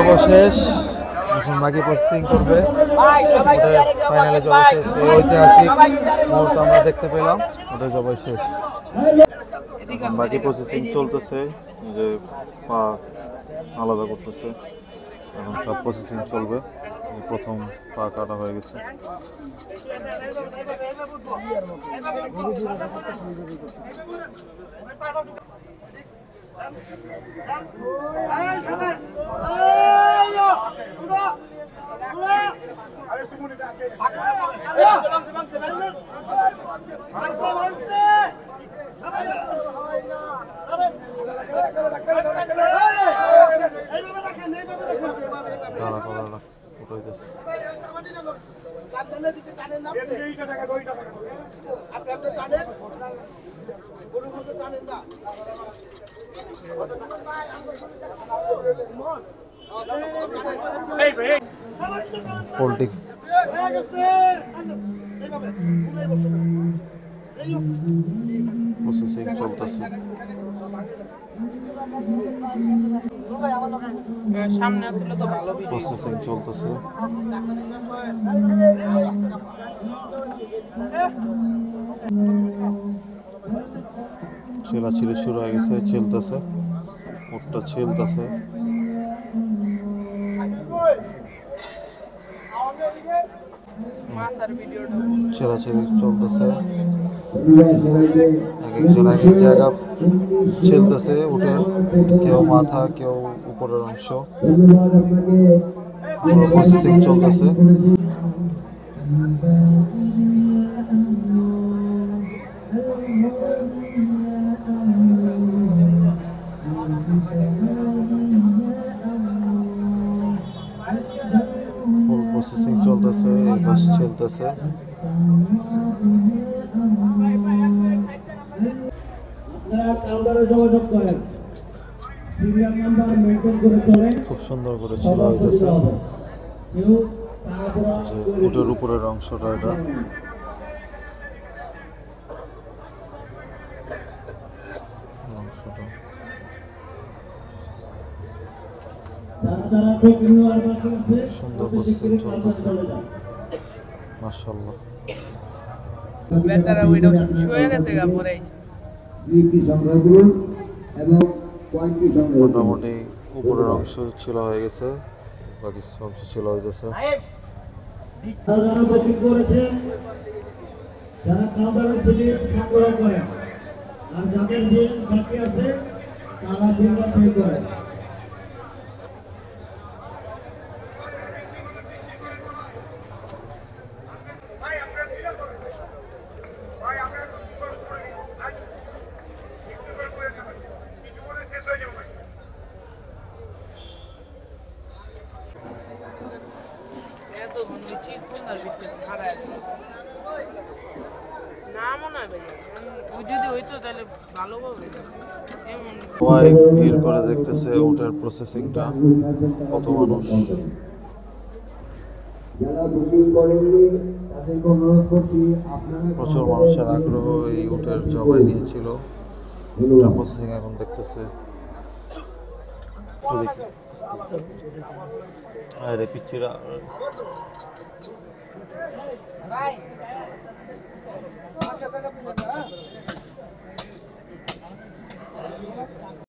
Job শেষ, এখন বাকি প্রসেসিং করবে। ফাইনালে জব শেষ, ঐতিহাসিক মুহূর্ত আমরা দেখতে পেলাম। ওদের জব শেষ, এখন বাকি প্রসেসিং চলতেছে। যে পা আলাদা করতেছে, এখন সব প্রসেসিং চলবে। প্রথম পা কাটা হয়ে গেছে। পোল্ট্রি প্রসেসিং চলতেছে। সামনে আসলে তো ভালো ভিডিও প্রসেসিং চলতেছে। ছেলাছিলি শুরু হয়ে গেছে, ছেলতেছে, ওটা ছেলতেছে। ছেলাছিলি চলতেছে, এক একজন এক এক জায়গা ছেলতেছে উঠে, কেউ মাথা, কেউ উপরের অংশ। প্রসেসিং চলতেছে। ফুল প্রসেসিং চলতেছে, এই পাশে চলতেছে। খুব সুন্দর করে ছিল হইতেছে। উটের উপরের অংশটা এটা সুন্দর প্রসেসিং চলতেছে। মাশাআল্লাহ। মোটামুটি উপরের অংশ ছিল হয়ে গেছে, বাকি অংশ ছিল হইতেছে। যারা কাউন্টারে স্লিপ সংগ্রহ করেন আর যাদের বিল বাকি আছে তারা বিলটা পে করেন। সবাই ভিড় করে দেখতেছে উটের প্রসেসিংটা, কত মানুষ। প্রচুর মানুষের আগ্রহ এই উটের জবাই নিয়েছিল। উটের প্রসেসিং এখন দেখতেছে। আরে পিচ্চিরা